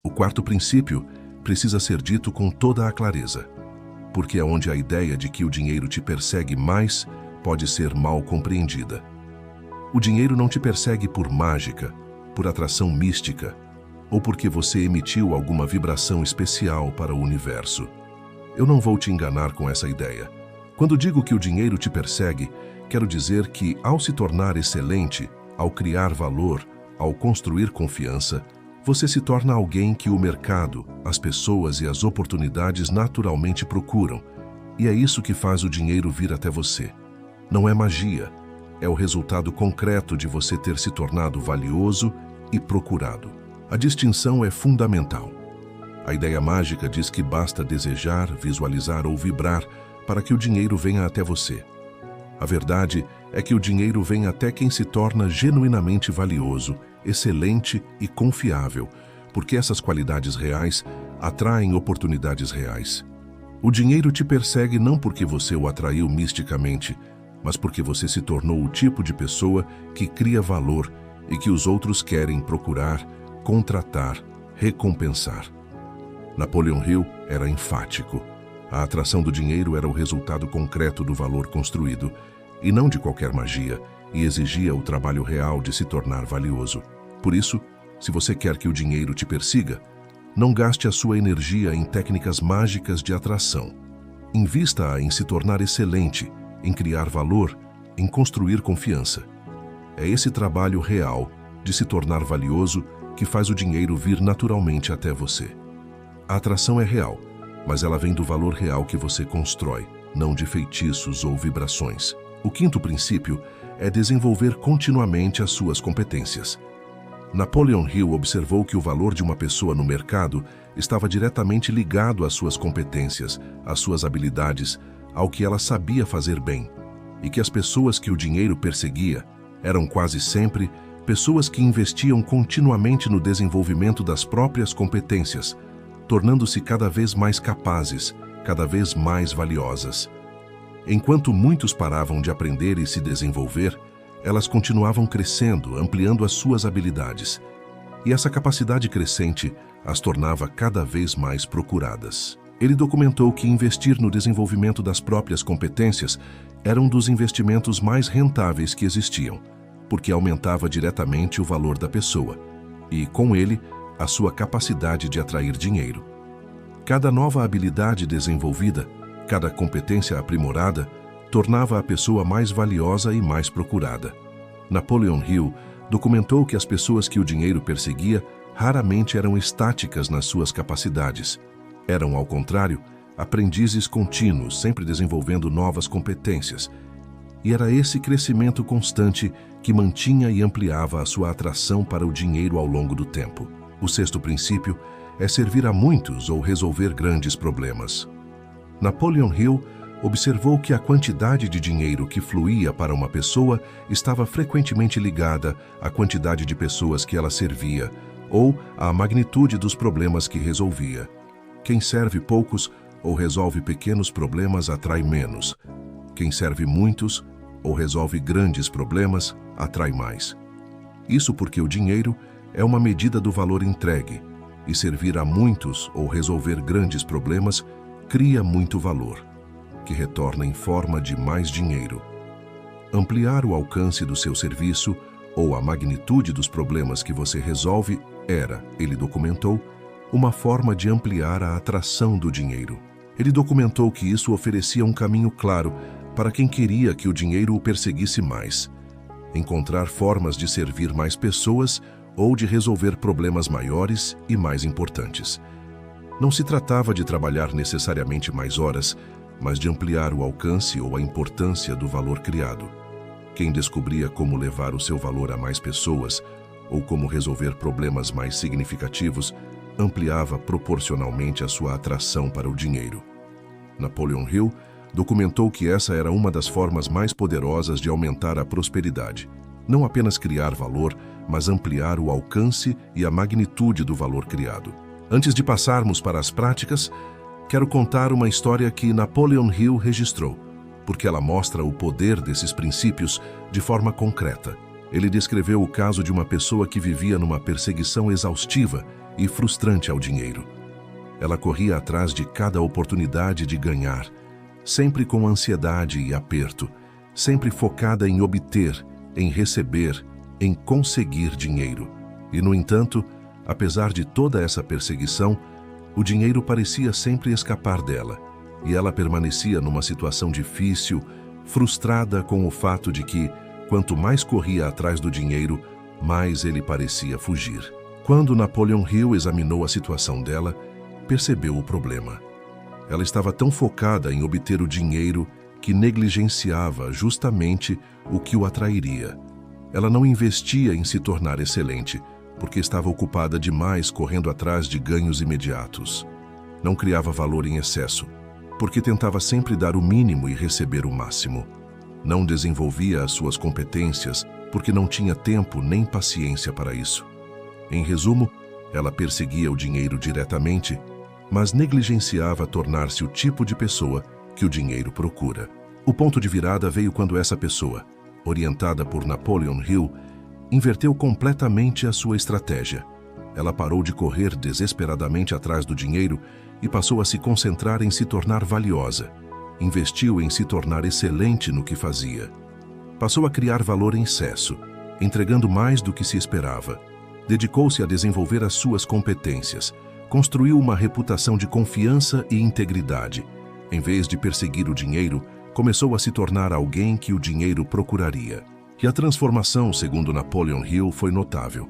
O quarto princípio precisa ser dito com toda a clareza, porque é onde a ideia de que o dinheiro te persegue mais pode ser mal compreendida. O dinheiro não te persegue por mágica, por atração mística, ou porque você emitiu alguma vibração especial para o universo. Eu não vou te enganar com essa ideia. Quando digo que o dinheiro te persegue, quero dizer que, ao se tornar excelente, ao criar valor, ao construir confiança, você se torna alguém que o mercado, as pessoas e as oportunidades naturalmente procuram. E é isso que faz o dinheiro vir até você. Não é magia, é o resultado concreto de você ter se tornado valioso e procurado. A distinção é fundamental. A ideia mágica diz que basta desejar, visualizar ou vibrar para que o dinheiro venha até você. A verdade é que o dinheiro vem até quem se torna genuinamente valioso, excelente e confiável, porque essas qualidades reais atraem oportunidades reais. O dinheiro te persegue não porque você o atraiu misticamente, mas porque você se tornou o tipo de pessoa que cria valor e que os outros querem procurar, contratar, recompensar. Napoleon Hill era enfático. A atração do dinheiro era o resultado concreto do valor construído, e não de qualquer magia, e exigia o trabalho real de se tornar valioso. Por isso, se você quer que o dinheiro te persiga, não gaste a sua energia em técnicas mágicas de atração. Invista-a em se tornar excelente, em criar valor, em construir confiança. É esse trabalho real de se tornar valioso que faz o dinheiro vir naturalmente até você. A atração é real, mas ela vem do valor real que você constrói, não de feitiços ou vibrações. O quinto princípio é desenvolver continuamente as suas competências. Napoleon Hill observou que o valor de uma pessoa no mercado estava diretamente ligado às suas competências, às suas habilidades, ao que ela sabia fazer bem, e que as pessoas que o dinheiro perseguia eram quase sempre pessoas que investiam continuamente no desenvolvimento das próprias competências, tornando-se cada vez mais capazes, cada vez mais valiosas. Enquanto muitos paravam de aprender e se desenvolver, elas continuavam crescendo, ampliando as suas habilidades. E essa capacidade crescente as tornava cada vez mais procuradas. Ele documentou que investir no desenvolvimento das próprias competências era um dos investimentos mais rentáveis que existiam, porque aumentava diretamente o valor da pessoa e, com ele, a sua capacidade de atrair dinheiro. Cada nova habilidade desenvolvida, cada competência aprimorada, tornava a pessoa mais valiosa e mais procurada. Napoleon Hill documentou que as pessoas que o dinheiro perseguia raramente eram estáticas nas suas capacidades. Eram, ao contrário, aprendizes contínuos, sempre desenvolvendo novas competências. E era esse crescimento constante que mantinha e ampliava a sua atração para o dinheiro ao longo do tempo. O sexto princípio é servir a muitos ou resolver grandes problemas. Napoleon Hill observou que a quantidade de dinheiro que fluía para uma pessoa estava frequentemente ligada à quantidade de pessoas que ela servia ou à magnitude dos problemas que resolvia. Quem serve poucos ou resolve pequenos problemas atrai menos. Quem serve muitos ou resolve grandes problemas atrai mais. Isso porque o dinheiro é uma medida do valor entregue, e servir a muitos ou resolver grandes problemas cria muito valor, que retorna em forma de mais dinheiro. Ampliar o alcance do seu serviço ou a magnitude dos problemas que você resolve era, ele documentou, uma forma de ampliar a atração do dinheiro. Ele documentou que isso oferecia um caminho claro para quem queria que o dinheiro o perseguisse mais. Encontrar formas de servir mais pessoas ou de resolver problemas maiores e mais importantes. Não se tratava de trabalhar necessariamente mais horas, mas de ampliar o alcance ou a importância do valor criado. Quem descobria como levar o seu valor a mais pessoas ou como resolver problemas mais significativos, ampliava proporcionalmente a sua atração para o dinheiro. Napoleon Hill documentou que essa era uma das formas mais poderosas de aumentar a prosperidade. Não apenas criar valor, mas ampliar o alcance e a magnitude do valor criado. Antes de passarmos para as práticas, quero contar uma história que Napoleon Hill registrou, porque ela mostra o poder desses princípios de forma concreta. Ele descreveu o caso de uma pessoa que vivia numa perseguição exaustiva e frustrante ao dinheiro. Ela corria atrás de cada oportunidade de ganhar, sempre com ansiedade e aperto, sempre focada em obter, em receber, em conseguir dinheiro. E, no entanto, apesar de toda essa perseguição, o dinheiro parecia sempre escapar dela, e ela permanecia numa situação difícil, frustrada com o fato de que, quanto mais corria atrás do dinheiro, mais ele parecia fugir. Quando Napoleon Hill examinou a situação dela, percebeu o problema. Ela estava tão focada em obter o dinheiro que negligenciava justamente o que o atrairia. Ela não investia em se tornar excelente, porque estava ocupada demais correndo atrás de ganhos imediatos. Não criava valor em excesso, porque tentava sempre dar o mínimo e receber o máximo. Não desenvolvia as suas competências, porque não tinha tempo nem paciência para isso. Em resumo, ela perseguia o dinheiro diretamente, mas negligenciava tornar-se o tipo de pessoa que o dinheiro procura. O ponto de virada veio quando essa pessoa, orientada por Napoleon Hill, inverteu completamente a sua estratégia. Ela parou de correr desesperadamente atrás do dinheiro e passou a se concentrar em se tornar valiosa. Investiu em se tornar excelente no que fazia. Passou a criar valor em excesso, entregando mais do que se esperava. Dedicou-se a desenvolver as suas competências. Construiu uma reputação de confiança e integridade. Em vez de perseguir o dinheiro, começou a se tornar alguém que o dinheiro procuraria. E a transformação, segundo Napoleon Hill, foi notável.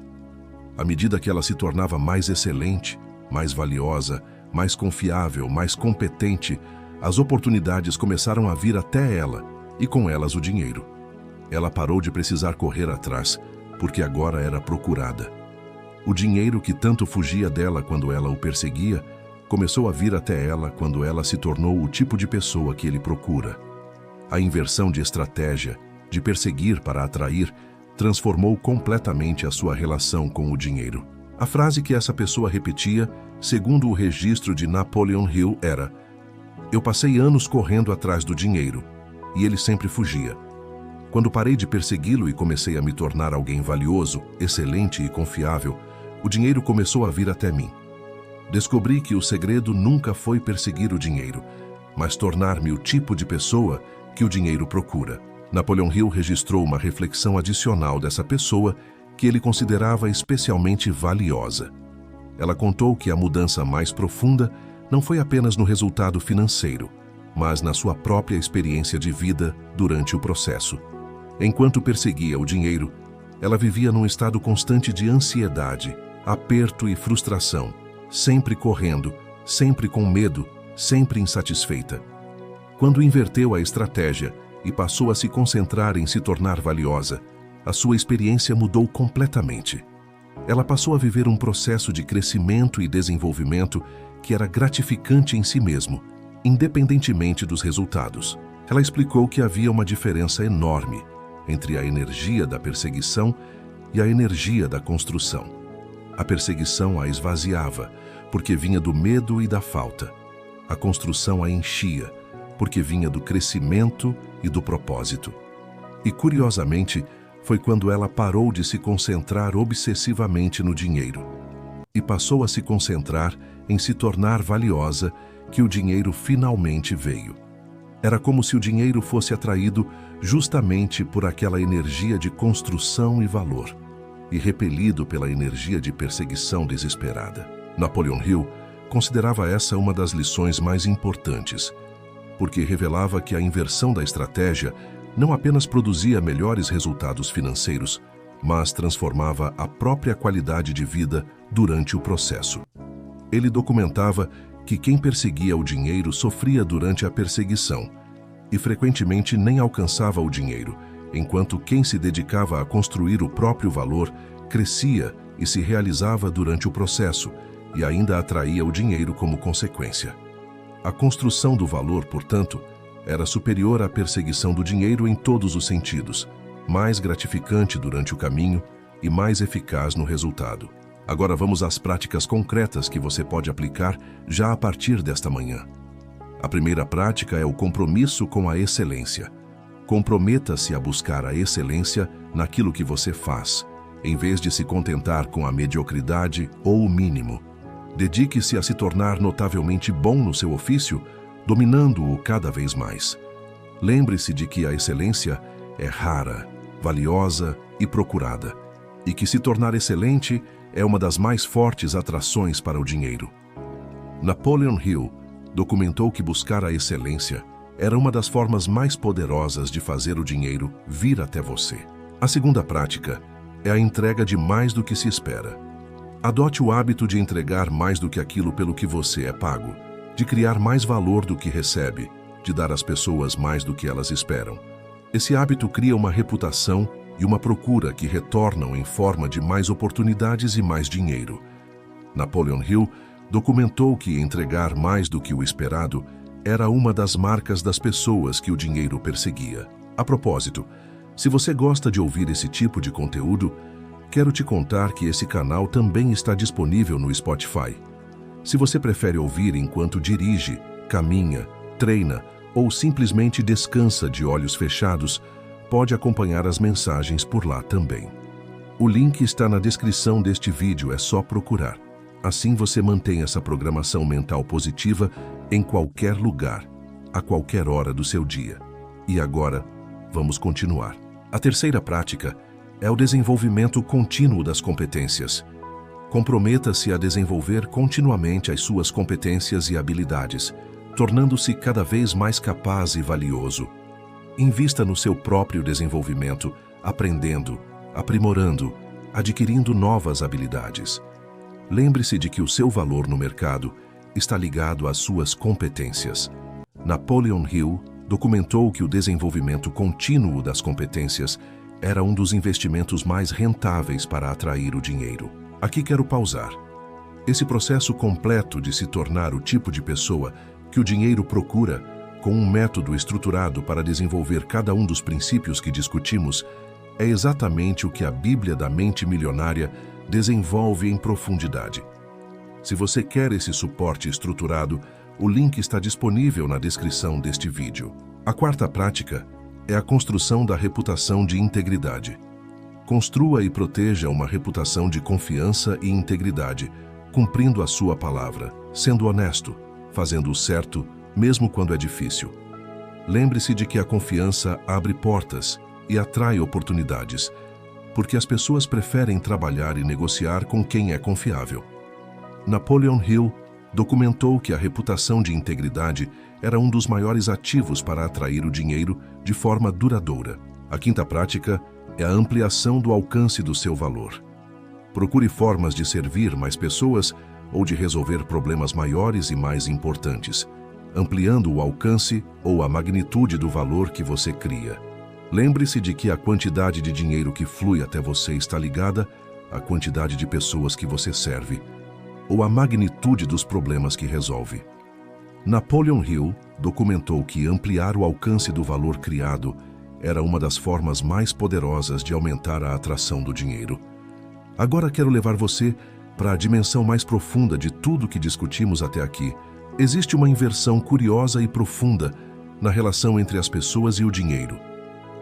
À medida que ela se tornava mais excelente, mais valiosa, mais confiável, mais competente, as oportunidades começaram a vir até ela, e com elas o dinheiro. Ela parou de precisar correr atrás, porque agora era procurada. O dinheiro que tanto fugia dela quando ela o perseguia, começou a vir até ela quando ela se tornou o tipo de pessoa que ele procura. A inversão de estratégia, de perseguir para atrair, transformou completamente a sua relação com o dinheiro. A frase que essa pessoa repetia, segundo o registro de Napoleon Hill, era: "Eu passei anos correndo atrás do dinheiro, e ele sempre fugia. Quando parei de persegui-lo e comecei a me tornar alguém valioso, excelente e confiável, o dinheiro começou a vir até mim. Descobri que o segredo nunca foi perseguir o dinheiro, mas tornar-me o tipo de pessoa que o dinheiro procura." Napoleon Hill registrou uma reflexão adicional dessa pessoa que ele considerava especialmente valiosa. Ela contou que a mudança mais profunda não foi apenas no resultado financeiro, mas na sua própria experiência de vida durante o processo. Enquanto perseguia o dinheiro, ela vivia num estado constante de ansiedade, aperto e frustração, sempre correndo, sempre com medo, sempre insatisfeita. Quando inverteu a estratégia e passou a se concentrar em se tornar valiosa, a sua experiência mudou completamente. Ela passou a viver um processo de crescimento e desenvolvimento que era gratificante em si mesmo, independentemente dos resultados. Ela explicou que havia uma diferença enorme entre a energia da perseguição e a energia da construção. A perseguição a esvaziava, porque vinha do medo e da falta. A construção a enchia, porque vinha do crescimento e do propósito. E, curiosamente, foi quando ela parou de se concentrar obsessivamente no dinheiro e passou a se concentrar em se tornar valiosa que o dinheiro finalmente veio. Era como se o dinheiro fosse atraído justamente por aquela energia de construção e valor, e repelido pela energia de perseguição desesperada. Napoleon Hill considerava essa uma das lições mais importantes, porque revelava que a inversão da estratégia não apenas produzia melhores resultados financeiros, mas transformava a própria qualidade de vida durante o processo. Ele documentava que quem perseguia o dinheiro sofria durante a perseguição e frequentemente nem alcançava o dinheiro, enquanto quem se dedicava a construir o próprio valor crescia e se realizava durante o processo e ainda atraía o dinheiro como consequência. A construção do valor, portanto, era superior à perseguição do dinheiro em todos os sentidos, mais gratificante durante o caminho e mais eficaz no resultado. Agora vamos às práticas concretas que você pode aplicar já a partir desta manhã. A primeira prática é o compromisso com a excelência. Comprometa-se a buscar a excelência naquilo que você faz, Em vez de se contentar com a mediocridade ou o mínimo, dedique-se a se tornar notavelmente bom no seu ofício, dominando-o cada vez mais. Lembre-se de que a excelência é rara, valiosa e procurada, e que se tornar excelente é uma das mais fortes atrações para o dinheiro. Napoleon Hill documentou que buscar a excelência era uma das formas mais poderosas de fazer o dinheiro vir até você. A segunda prática é a entrega de mais do que se espera. Adote o hábito de entregar mais do que aquilo pelo que você é pago, de criar mais valor do que recebe, de dar às pessoas mais do que elas esperam. Esse hábito cria uma reputação e uma procura que retornam em forma de mais oportunidades e mais dinheiro. Napoleon Hill documentou que entregar mais do que o esperado era uma das marcas das pessoas que o dinheiro perseguia. A propósito, se você gosta de ouvir esse tipo de conteúdo, quero te contar que esse canal também está disponível no Spotify. Se você prefere ouvir enquanto dirige, caminha, treina ou simplesmente descansa de olhos fechados, pode acompanhar as mensagens por lá também. O link está na descrição deste vídeo, é só procurar. Assim você mantém essa programação mental positiva em qualquer lugar, a qualquer hora do seu dia. E agora, vamos continuar. A terceira prática é o desenvolvimento contínuo das competências. Comprometa-se a desenvolver continuamente as suas competências e habilidades, tornando-se cada vez mais capaz e valioso. Invista no seu próprio desenvolvimento, aprendendo, aprimorando, adquirindo novas habilidades. Lembre-se de que o seu valor no mercado está ligado às suas competências. Napoleon Hill documentou que o desenvolvimento contínuo das competências era um dos investimentos mais rentáveis para atrair o dinheiro. Aqui quero pausar. Esse processo completo de se tornar o tipo de pessoa que o dinheiro procura, com um método estruturado para desenvolver cada um dos princípios que discutimos, é exatamente o que a Bíblia da Mente Milionária desenvolve em profundidade. Se você quer esse suporte estruturado, o link está disponível na descrição deste vídeo. A quarta prática é a construção da reputação de integridade. Construa e proteja uma reputação de confiança e integridade, cumprindo a sua palavra, sendo honesto, fazendo o certo, mesmo quando é difícil. Lembre-se de que a confiança abre portas e atrai oportunidades, porque as pessoas preferem trabalhar e negociar com quem é confiável. Napoleon Hill documentou que a reputação de integridade era um dos maiores ativos para atrair o dinheiro de forma duradoura. A quinta prática é a ampliação do alcance do seu valor. Procure formas de servir mais pessoas ou de resolver problemas maiores e mais importantes, ampliando o alcance ou a magnitude do valor que você cria. Lembre-se de que a quantidade de dinheiro que flui até você está ligada à quantidade de pessoas que você serve, ou à magnitude dos problemas que resolve. Napoleon Hill documentou que ampliar o alcance do valor criado era uma das formas mais poderosas de aumentar a atração do dinheiro. Agora quero levar você para a dimensão mais profunda de tudo que discutimos até aqui. Existe uma inversão curiosa e profunda na relação entre as pessoas e o dinheiro.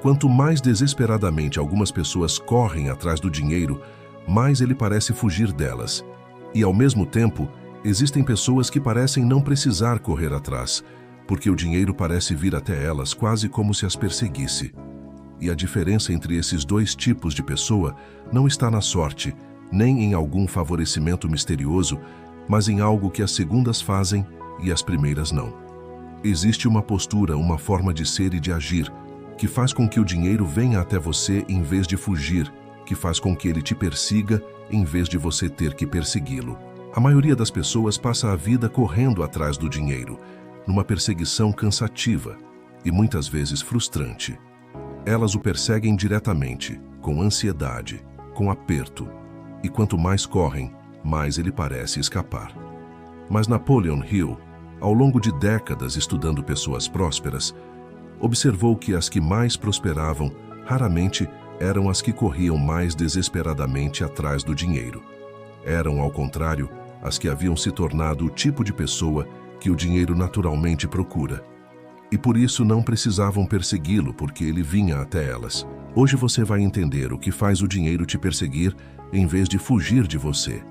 Quanto mais desesperadamente algumas pessoas correm atrás do dinheiro, mais ele parece fugir delas. E, ao mesmo tempo, existem pessoas que parecem não precisar correr atrás, porque o dinheiro parece vir até elas quase como se as perseguisse. E a diferença entre esses dois tipos de pessoa não está na sorte, nem em algum favorecimento misterioso, mas em algo que as segundas fazem e as primeiras não. Existe uma postura, uma forma de ser e de agir, que faz com que o dinheiro venha até você em vez de fugir, que faz com que ele te persiga em vez de você ter que persegui-lo. A maioria das pessoas passa a vida correndo atrás do dinheiro, numa perseguição cansativa e muitas vezes frustrante. Elas o perseguem diretamente, com ansiedade, com aperto, e quanto mais correm, mais ele parece escapar. Mas Napoleon Hill, ao longo de décadas estudando pessoas prósperas, observou que as que mais prosperavam raramente eram as que corriam mais desesperadamente atrás do dinheiro. Eram, ao contrário, as que haviam se tornado o tipo de pessoa que o dinheiro naturalmente procura. E por isso não precisavam persegui-lo, porque ele vinha até elas. Hoje você vai entender o que faz o dinheiro te perseguir em vez de fugir de você.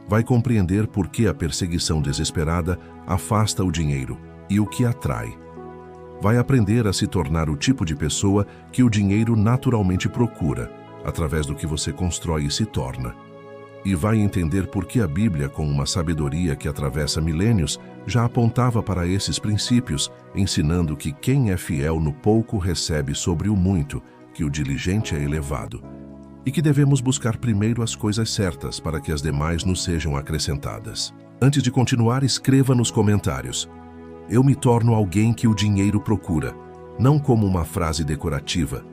Vai compreender por que a perseguição desesperada afasta o dinheiro e o que atrai. Vai aprender a se tornar o tipo de pessoa que o dinheiro naturalmente procura, através do que você constrói e se torna. E vai entender por que a Bíblia, com uma sabedoria que atravessa milênios, já apontava para esses princípios, ensinando que quem é fiel no pouco recebe sobre o muito, que o diligente é elevado, e que devemos buscar primeiro as coisas certas para que as demais nos sejam acrescentadas. Antes de continuar, escreva nos comentários: eu me torno alguém que o dinheiro procura, não como uma frase decorativa,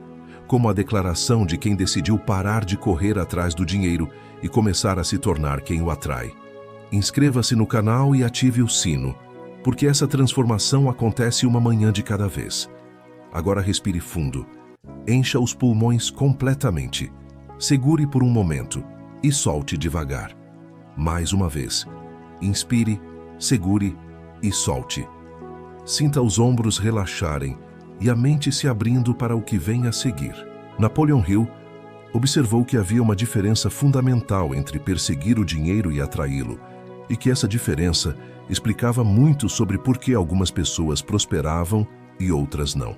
como a declaração de quem decidiu parar de correr atrás do dinheiro e começar a se tornar quem o atrai. Inscreva-se no canal e ative o sino, porque essa transformação acontece uma manhã de cada vez. Agora respire fundo. Encha os pulmões completamente. Segure por um momento e solte devagar. Mais uma vez. Inspire, segure e solte. Sinta os ombros relaxarem e a mente se abrindo para o que vem a seguir. Napoleon Hill observou que havia uma diferença fundamental entre perseguir o dinheiro e atraí-lo, e que essa diferença explicava muito sobre por que algumas pessoas prosperavam e outras não.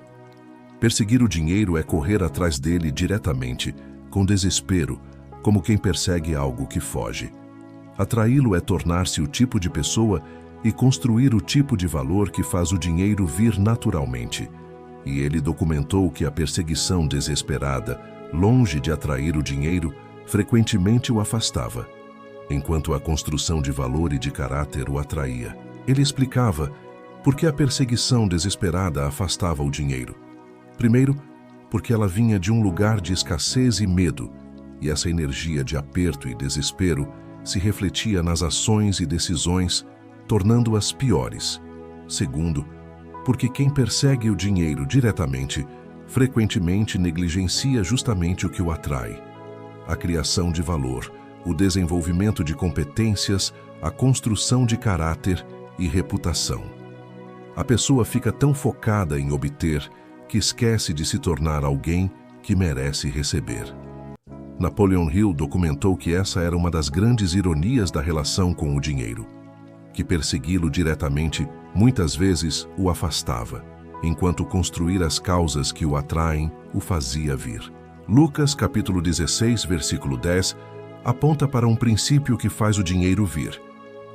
Perseguir o dinheiro é correr atrás dele diretamente, com desespero, como quem persegue algo que foge. Atraí-lo é tornar-se o tipo de pessoa e construir o tipo de valor que faz o dinheiro vir naturalmente. E ele documentou que a perseguição desesperada, longe de atrair o dinheiro, frequentemente o afastava, enquanto a construção de valor e de caráter o atraía. Ele explicava por que a perseguição desesperada afastava o dinheiro. Primeiro, porque ela vinha de um lugar de escassez e medo, e essa energia de aperto e desespero se refletia nas ações e decisões, tornando-as piores. Segundo, porque quem persegue o dinheiro diretamente, frequentemente negligencia justamente o que o atrai: a criação de valor, o desenvolvimento de competências, a construção de caráter e reputação. A pessoa fica tão focada em obter que esquece de se tornar alguém que merece receber. Napoleon Hill documentou que essa era uma das grandes ironias da relação com o dinheiro, que persegui-lo diretamente muitas vezes o afastava, enquanto construir as causas que o atraem o fazia vir. Lucas capítulo 16, versículo 10, aponta para um princípio que faz o dinheiro vir.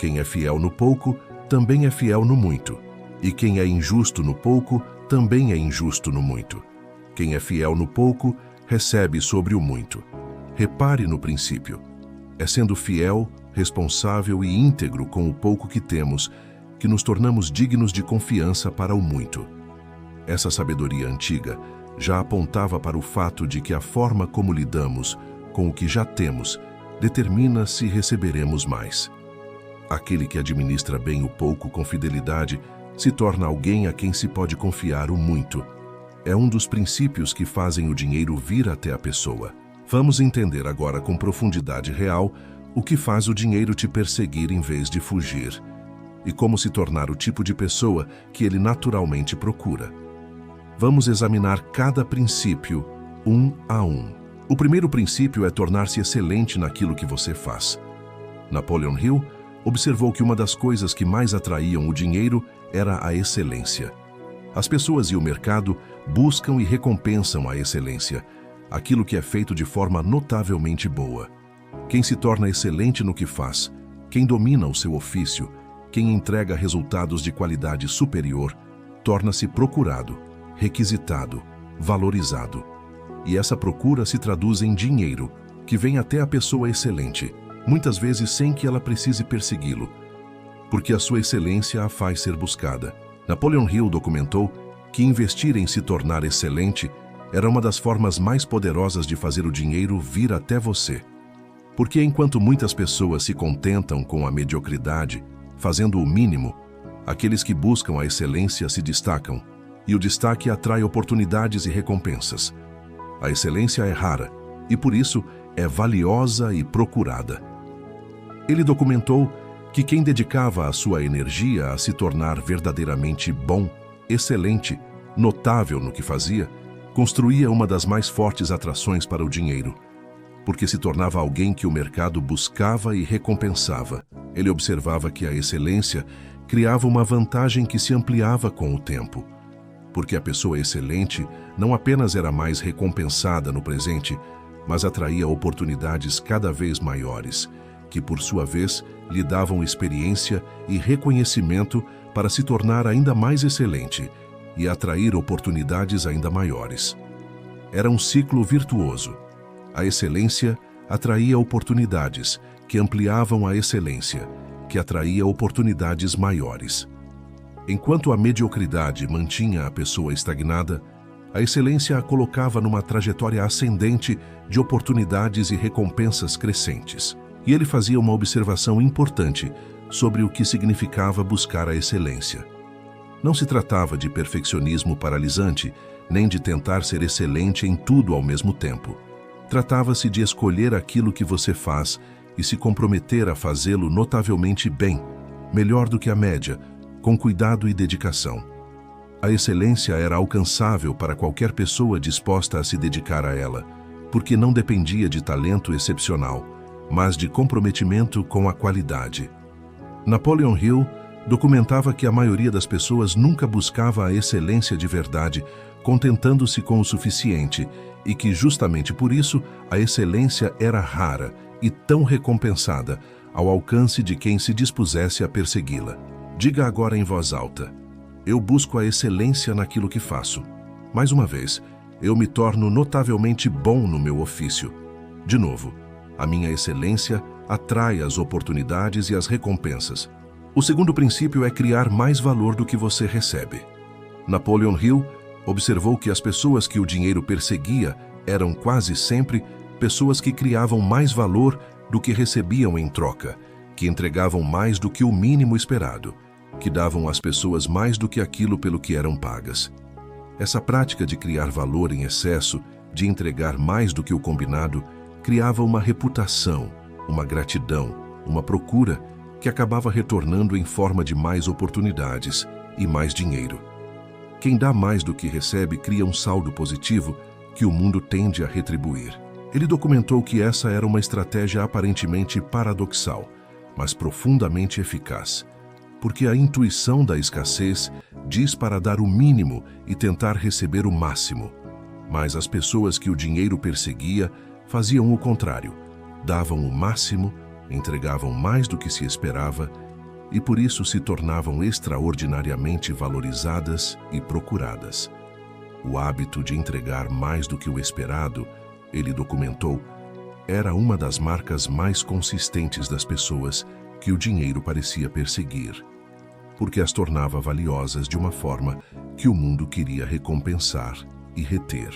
Quem é fiel no pouco, também é fiel no muito. E quem é injusto no pouco, também é injusto no muito. Quem é fiel no pouco, recebe sobre o muito. Repare no princípio. É sendo fiel, responsável e íntegro com o pouco que temos, que nos tornamos dignos de confiança para o muito. Essa sabedoria antiga já apontava para o fato de que a forma como lidamos com o que já temos determina se receberemos mais. Aquele que administra bem o pouco com fidelidade se torna alguém a quem se pode confiar o muito. É um dos princípios que fazem o dinheiro vir até a pessoa. Vamos entender agora com profundidade real o que faz o dinheiro te perseguir em vez de fugir, e como se tornar o tipo de pessoa que ele naturalmente procura. Vamos examinar cada princípio, um a um. O primeiro princípio é tornar-se excelente naquilo que você faz. Napoleon Hill observou que uma das coisas que mais atraíam o dinheiro era a excelência. As pessoas e o mercado buscam e recompensam a excelência, aquilo que é feito de forma notavelmente boa. Quem se torna excelente no que faz, quem domina o seu ofício, quem entrega resultados de qualidade superior, torna-se procurado, requisitado, valorizado. E essa procura se traduz em dinheiro, que vem até a pessoa excelente, muitas vezes sem que ela precise persegui-lo, porque a sua excelência a faz ser buscada. Napoleon Hill documentou que investir em se tornar excelente era uma das formas mais poderosas de fazer o dinheiro vir até você. Porque enquanto muitas pessoas se contentam com a mediocridade, fazendo o mínimo, aqueles que buscam a excelência se destacam, e o destaque atrai oportunidades e recompensas. A excelência é rara, e por isso é valiosa e procurada. Ele documentou que quem dedicava a sua energia a se tornar verdadeiramente bom, excelente, notável no que fazia, construía uma das mais fortes atrações para o dinheiro, porque se tornava alguém que o mercado buscava e recompensava. Ele observava que a excelência criava uma vantagem que se ampliava com o tempo, porque a pessoa excelente não apenas era mais recompensada no presente, mas atraía oportunidades cada vez maiores, que por sua vez lhe davam experiência e reconhecimento para se tornar ainda mais excelente e atrair oportunidades ainda maiores. Era um ciclo virtuoso. A excelência atraía oportunidades que ampliavam a excelência, que atraía oportunidades maiores. Enquanto a mediocridade mantinha a pessoa estagnada, a excelência a colocava numa trajetória ascendente de oportunidades e recompensas crescentes. E ele fazia uma observação importante sobre o que significava buscar a excelência. Não se tratava de perfeccionismo paralisante, nem de tentar ser excelente em tudo ao mesmo tempo. Tratava-se de escolher aquilo que você faz e se comprometer a fazê-lo notavelmente bem, melhor do que a média, com cuidado e dedicação. A excelência era alcançável para qualquer pessoa disposta a se dedicar a ela, porque não dependia de talento excepcional, mas de comprometimento com a qualidade. Napoleon Hill documentava que a maioria das pessoas nunca buscava a excelência de verdade, contentando-se com o suficiente, e que justamente por isso a excelência era rara e tão recompensada ao alcance de quem se dispusesse a persegui-la. Diga agora em voz alta: eu busco a excelência naquilo que faço. Mais uma vez, eu me torno notavelmente bom no meu ofício. De novo, a minha excelência atrai as oportunidades e as recompensas. O segundo princípio é criar mais valor do que você recebe. Napoleon Hill observou que as pessoas que o dinheiro perseguia eram quase sempre pessoas que criavam mais valor do que recebiam em troca, que entregavam mais do que o mínimo esperado, que davam às pessoas mais do que aquilo pelo que eram pagas. Essa prática de criar valor em excesso, de entregar mais do que o combinado, criava uma reputação, uma gratidão, uma procura que acabava retornando em forma de mais oportunidades e mais dinheiro. Quem dá mais do que recebe cria um saldo positivo que o mundo tende a retribuir. Ele documentou que essa era uma estratégia aparentemente paradoxal, mas profundamente eficaz, porque a intuição da escassez diz para dar o mínimo e tentar receber o máximo. Mas as pessoas que o dinheiro perseguia faziam o contrário, davam o máximo, entregavam mais do que se esperava e por isso se tornavam extraordinariamente valorizadas e procuradas. O hábito de entregar mais do que o esperado, ele documentou, era uma das marcas mais consistentes das pessoas que o dinheiro parecia perseguir, porque as tornava valiosas de uma forma que o mundo queria recompensar e reter.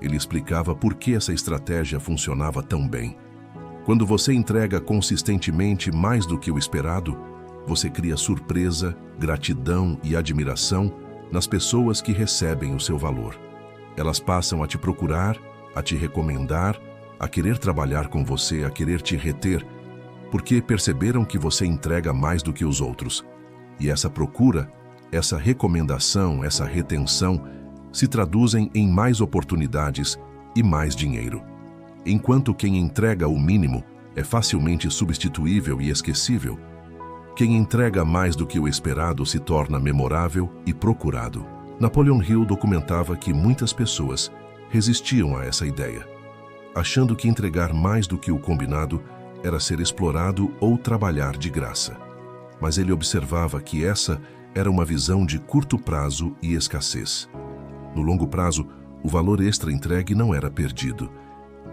Ele explicava por que essa estratégia funcionava tão bem. Quando você entrega consistentemente mais do que o esperado, você cria surpresa, gratidão e admiração nas pessoas que recebem o seu valor. Elas passam a te procurar, a te recomendar, a querer trabalhar com você, a querer te reter, porque perceberam que você entrega mais do que os outros. E essa procura, essa recomendação, essa retenção se traduzem em mais oportunidades e mais dinheiro. Enquanto quem entrega o mínimo é facilmente substituível e esquecível, quem entrega mais do que o esperado se torna memorável e procurado. Napoleon Hill documentava que muitas pessoas resistiam a essa ideia, achando que entregar mais do que o combinado era ser explorado ou trabalhar de graça. Mas ele observava que essa era uma visão de curto prazo e escassez. No longo prazo, o valor extra entregue não era perdido.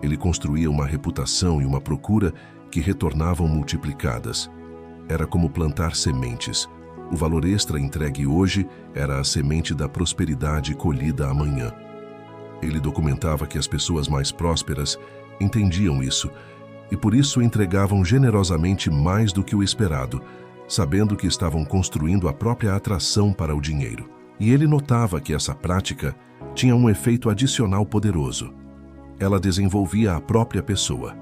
Ele construía uma reputação e uma procura que retornavam multiplicadas. Era como plantar sementes. O valor extra entregue hoje era a semente da prosperidade colhida amanhã. Ele documentava que as pessoas mais prósperas entendiam isso e por isso entregavam generosamente mais do que o esperado, sabendo que estavam construindo a própria atração para o dinheiro. E ele notava que essa prática tinha um efeito adicional poderoso. Ela desenvolvia a própria pessoa.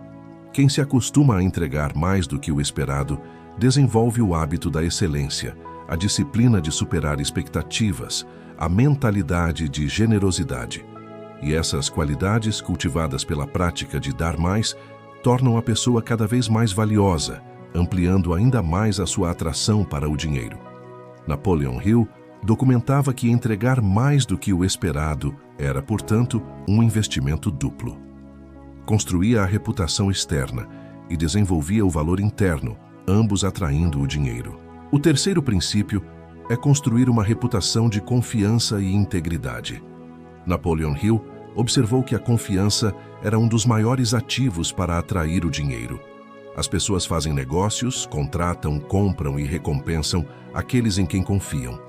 Quem se acostuma a entregar mais do que o esperado desenvolve o hábito da excelência, a disciplina de superar expectativas, a mentalidade de generosidade. E essas qualidades, cultivadas pela prática de dar mais, tornam a pessoa cada vez mais valiosa, ampliando ainda mais a sua atração para o dinheiro. Napoleon Hill documentava que entregar mais do que o esperado era, portanto, um investimento duplo. Construía a reputação externa e desenvolvia o valor interno, ambos atraindo o dinheiro. O terceiro princípio é construir uma reputação de confiança e integridade. Napoleon Hill observou que a confiança era um dos maiores ativos para atrair o dinheiro. As pessoas fazem negócios, contratam, compram e recompensam aqueles em quem confiam.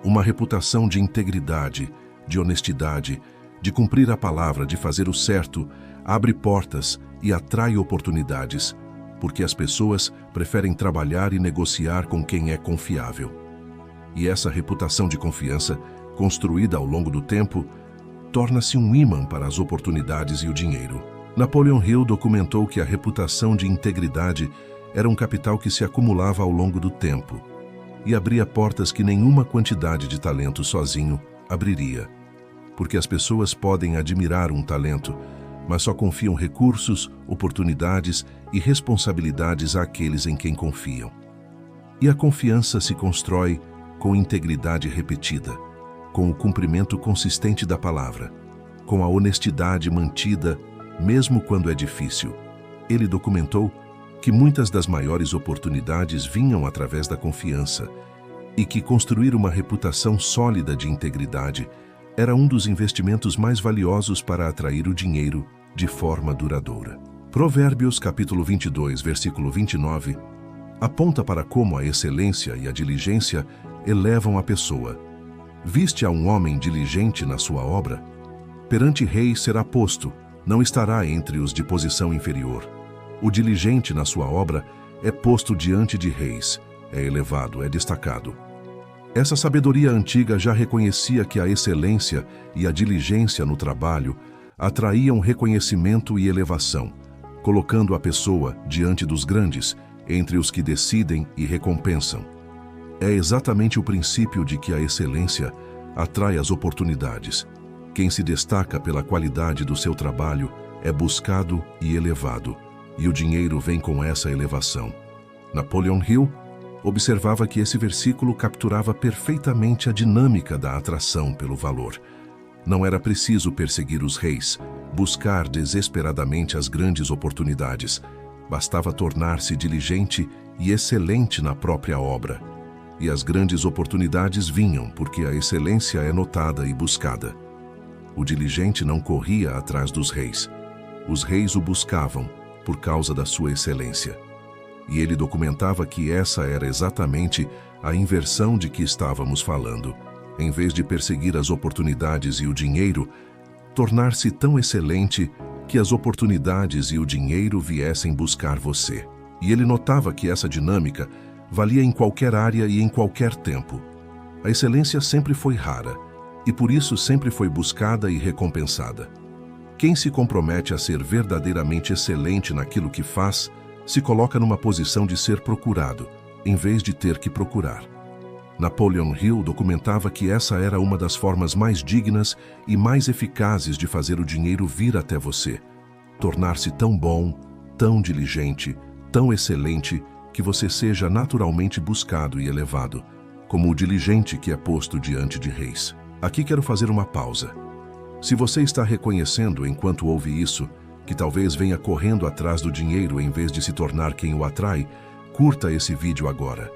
Uma reputação de integridade, de honestidade, de cumprir a palavra, de fazer o certo, abre portas e atrai oportunidades, porque as pessoas preferem trabalhar e negociar com quem é confiável. E essa reputação de confiança, construída ao longo do tempo, torna-se um ímã para as oportunidades e o dinheiro. Napoleon Hill documentou que a reputação de integridade era um capital que se acumulava ao longo do tempo e abria portas que nenhuma quantidade de talento sozinho abriria. Porque as pessoas podem admirar um talento, mas só confiam recursos, oportunidades e responsabilidades àqueles em quem confiam. E a confiança se constrói com integridade repetida, com o cumprimento consistente da palavra, com a honestidade mantida, mesmo quando é difícil. Ele documentou que muitas das maiores oportunidades vinham através da confiança e que construir uma reputação sólida de integridade era um dos investimentos mais valiosos para atrair o dinheiro de forma duradoura. Provérbios capítulo 22, versículo 29, aponta para como a excelência e a diligência elevam a pessoa. Viste a um homem diligente na sua obra? Perante reis será posto, não estará entre os de posição inferior. O diligente na sua obra é posto diante de reis, é elevado, é destacado. Essa sabedoria antiga já reconhecia que a excelência e a diligência no trabalho atraíam reconhecimento e elevação, colocando a pessoa diante dos grandes, entre os que decidem e recompensam. É exatamente o princípio de que a excelência atrai as oportunidades. Quem se destaca pela qualidade do seu trabalho é buscado e elevado, e o dinheiro vem com essa elevação. Napoleon Hill observava que esse versículo capturava perfeitamente a dinâmica da atração pelo valor. Não era preciso perseguir os reis, buscar desesperadamente as grandes oportunidades. Bastava tornar-se diligente e excelente na própria obra. E as grandes oportunidades vinham porque a excelência é notada e buscada. O diligente não corria atrás dos reis. Os reis o buscavam por causa da sua excelência. E ele documentava que essa era exatamente a inversão de que estávamos falando. Em vez de perseguir as oportunidades e o dinheiro, tornar-se tão excelente que as oportunidades e o dinheiro viessem buscar você. E ele notava que essa dinâmica valia em qualquer área e em qualquer tempo. A excelência sempre foi rara, e por isso sempre foi buscada e recompensada. Quem se compromete a ser verdadeiramente excelente naquilo que faz, se coloca numa posição de ser procurado, em vez de ter que procurar. Napoleon Hill documentava que essa era uma das formas mais dignas e mais eficazes de fazer o dinheiro vir até você. Tornar-se tão bom, tão diligente, tão excelente, que você seja naturalmente buscado e elevado, como o diligente que é posto diante de reis. Aqui quero fazer uma pausa. Se você está reconhecendo, enquanto ouve isso, que talvez venha correndo atrás do dinheiro em vez de se tornar quem o atrai, curta esse vídeo agora.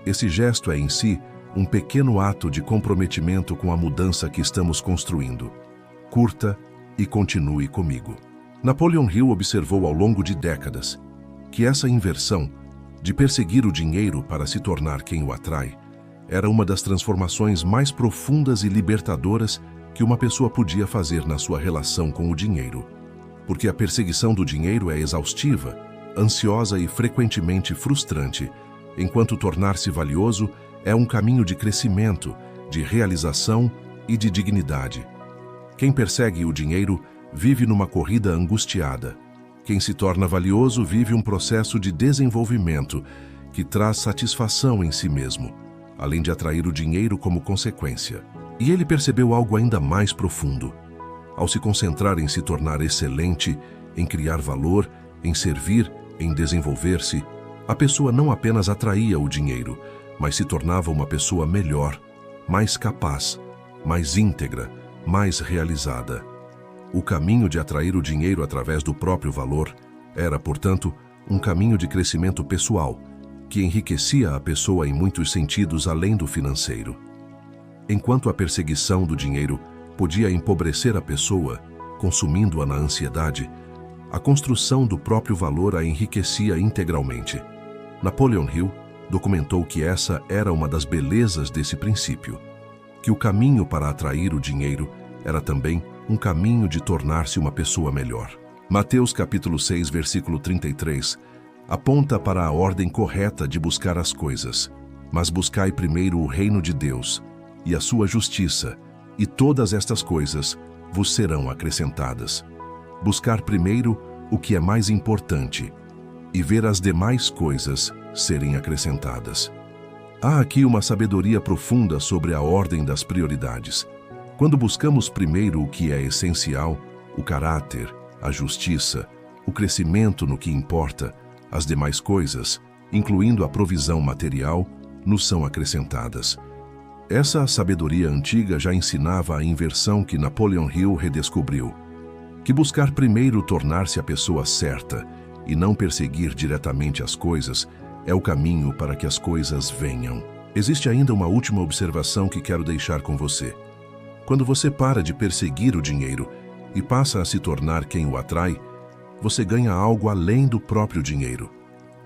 Esse gesto é, em si, um pequeno ato de comprometimento com a mudança que estamos construindo. Curta e continue comigo. Napoleon Hill observou ao longo de décadas que essa inversão de perseguir o dinheiro para se tornar quem o atrai era uma das transformações mais profundas e libertadoras que uma pessoa podia fazer na sua relação com o dinheiro. Porque a perseguição do dinheiro é exaustiva, ansiosa e frequentemente frustrante, enquanto tornar-se valioso é um caminho de crescimento, de realização e de dignidade. Quem persegue o dinheiro vive numa corrida angustiada. Quem se torna valioso vive um processo de desenvolvimento que traz satisfação em si mesmo, além de atrair o dinheiro como consequência. E ele percebeu algo ainda mais profundo. ao se concentrar em se tornar excelente, em criar valor, em servir, em desenvolver-se, a pessoa não apenas atraía o dinheiro, mas se tornava uma pessoa melhor, mais capaz, mais íntegra, mais realizada. O caminho de atrair o dinheiro através do próprio valor era, portanto, um caminho de crescimento pessoal, que enriquecia a pessoa em muitos sentidos além do financeiro. Enquanto a perseguição do dinheiro podia empobrecer a pessoa, consumindo-a na ansiedade, a construção do próprio valor a enriquecia integralmente. Napoleon Hill documentou que essa era uma das belezas desse princípio, que o caminho para atrair o dinheiro era também um caminho de tornar-se uma pessoa melhor. Mateus capítulo 6, versículo 33, aponta para a ordem correta de buscar as coisas. Mas buscai primeiro o reino de Deus e a sua justiça, e todas estas coisas vos serão acrescentadas. Buscar primeiro o que é mais importante e ver as demais coisas serem acrescentadas. Há aqui uma sabedoria profunda sobre a ordem das prioridades. Quando buscamos primeiro o que é essencial, o caráter, a justiça, o crescimento no que importa, as demais coisas, incluindo a provisão material, nos são acrescentadas. Essa sabedoria antiga já ensinava a inversão que Napoleon Hill redescobriu, que buscar primeiro tornar-se a pessoa certa e não perseguir diretamente as coisas é o caminho para que as coisas venham. Existe ainda uma última observação que quero deixar com você. Quando você para de perseguir o dinheiro e passa a se tornar quem o atrai, você ganha algo além do próprio dinheiro.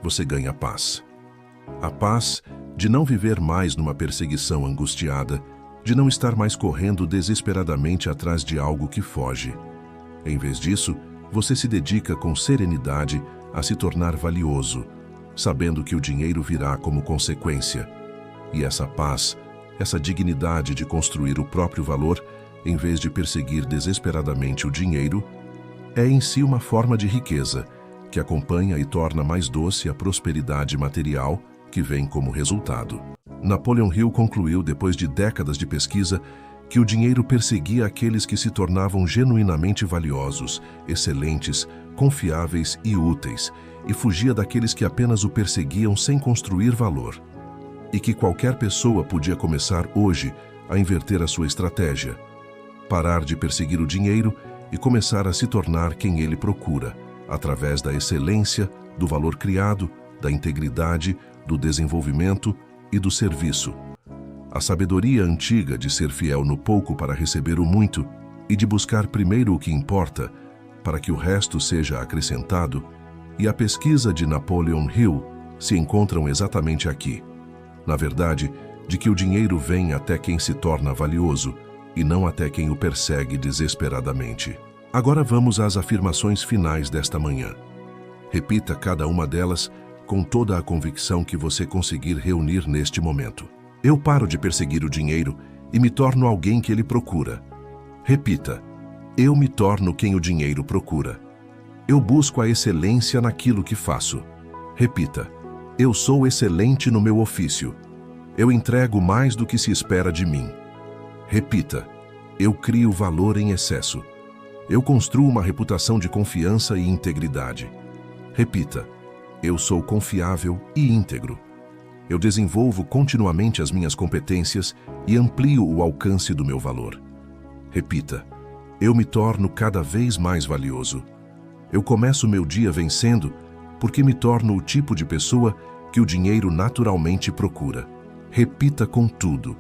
Você ganha paz. A paz de não viver mais numa perseguição angustiada, de não estar mais correndo desesperadamente atrás de algo que foge. Em vez disso, você se dedica com serenidade a se tornar valioso, sabendo que o dinheiro virá como consequência. E essa paz, essa dignidade de construir o próprio valor, em vez de perseguir desesperadamente o dinheiro, é em si uma forma de riqueza, que acompanha e torna mais doce a prosperidade material que vem como resultado. Napoleon Hill concluiu, depois de décadas de pesquisa, que o dinheiro perseguia aqueles que se tornavam genuinamente valiosos, excelentes, confiáveis e úteis, e fugia daqueles que apenas o perseguiam sem construir valor. E que qualquer pessoa podia começar hoje a inverter a sua estratégia, parar de perseguir o dinheiro e começar a se tornar quem ele procura, através da excelência, do valor criado, da integridade, do desenvolvimento e do serviço. A sabedoria antiga de ser fiel no pouco para receber o muito e de buscar primeiro o que importa, para que o resto seja acrescentado, e a pesquisa de Napoleon Hill se encontram exatamente aqui. Na verdade, de que o dinheiro vem até quem se torna valioso e não até quem o persegue desesperadamente. Agora vamos às afirmações finais desta manhã. Repita cada uma delas com toda a convicção que você conseguir reunir neste momento. Eu paro de perseguir o dinheiro e me torno alguém que ele procura. Repita: eu me torno quem o dinheiro procura. Eu busco a excelência naquilo que faço. Repita: eu sou excelente no meu ofício. Eu entrego mais do que se espera de mim. Repita: eu crio valor em excesso. Eu construo uma reputação de confiança e integridade. Repita: eu sou confiável e íntegro. Eu desenvolvo continuamente as minhas competências e amplio o alcance do meu valor. Repita: eu me torno cada vez mais valioso. Eu começo meu dia vencendo porque me torno o tipo de pessoa que o dinheiro naturalmente procura. Repita com tudo: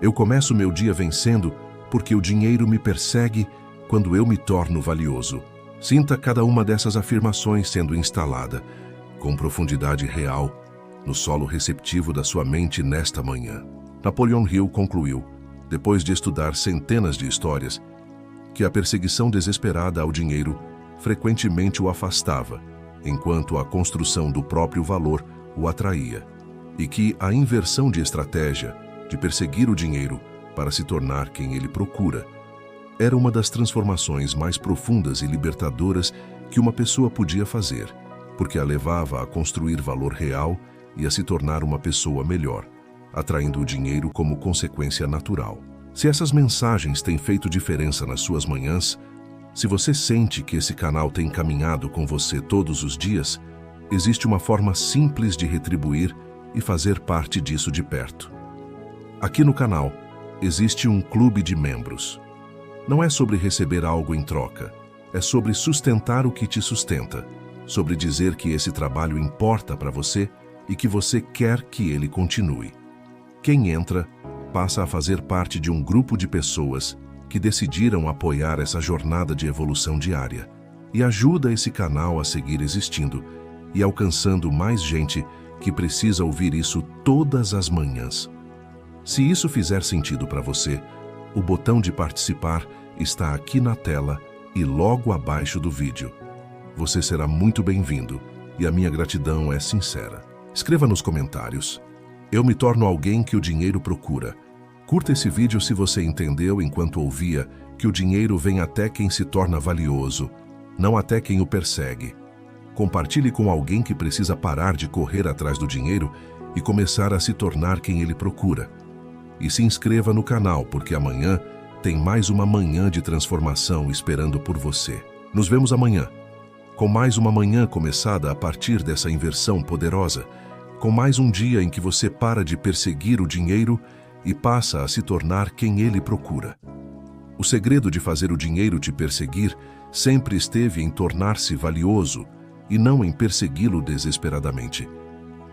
eu começo meu dia vencendo porque o dinheiro me persegue quando eu me torno valioso. Sinta cada uma dessas afirmações sendo instalada, com profundidade real, no solo receptivo da sua mente nesta manhã. Napoleon Hill concluiu, depois de estudar centenas de histórias, que a perseguição desesperada ao dinheiro frequentemente o afastava, enquanto a construção do próprio valor o atraía, e que a inversão de estratégia, de perseguir o dinheiro para se tornar quem ele procura, era uma das transformações mais profundas e libertadoras que uma pessoa podia fazer, porque a levava a construir valor real e a se tornar uma pessoa melhor, atraindo o dinheiro como consequência natural. Se essas mensagens têm feito diferença nas suas manhãs, se você sente que esse canal tem caminhado com você todos os dias, existe uma forma simples de retribuir e fazer parte disso de perto. Aqui no canal, existe um clube de membros. Não é sobre receber algo em troca, é sobre sustentar o que te sustenta, sobre dizer que esse trabalho importa para você e que você quer que ele continue. Quem entra, passa a fazer parte de um grupo de pessoas que decidiram apoiar essa jornada de evolução diária e ajuda esse canal a seguir existindo e alcançando mais gente que precisa ouvir isso todas as manhãs. Se isso fizer sentido para você, o botão de participar está aqui na tela e logo abaixo do vídeo. Você será muito bem-vindo e a minha gratidão é sincera. Escreva nos comentários: eu me torno alguém que o dinheiro procura. Curta esse vídeo se você entendeu enquanto ouvia que o dinheiro vem até quem se torna valioso, não até quem o persegue. Compartilhe com alguém que precisa parar de correr atrás do dinheiro e começar a se tornar quem ele procura. E se inscreva no canal, porque amanhã tem mais uma manhã de transformação esperando por você. Nos vemos amanhã, com mais uma manhã começada a partir dessa inversão poderosa, com mais um dia em que você para de perseguir o dinheiro e passa a se tornar quem ele procura. O segredo de fazer o dinheiro te perseguir sempre esteve em tornar-se valioso e não em persegui-lo desesperadamente.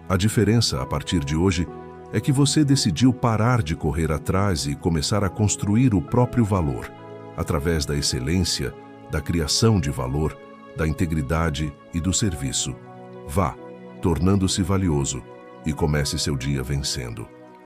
A diferença, a partir de hoje, é que você decidiu parar de correr atrás e começar a construir o próprio valor, através da excelência, da criação de valor, da integridade e do serviço. Vá, tornando-se valioso, e comece seu dia vencendo.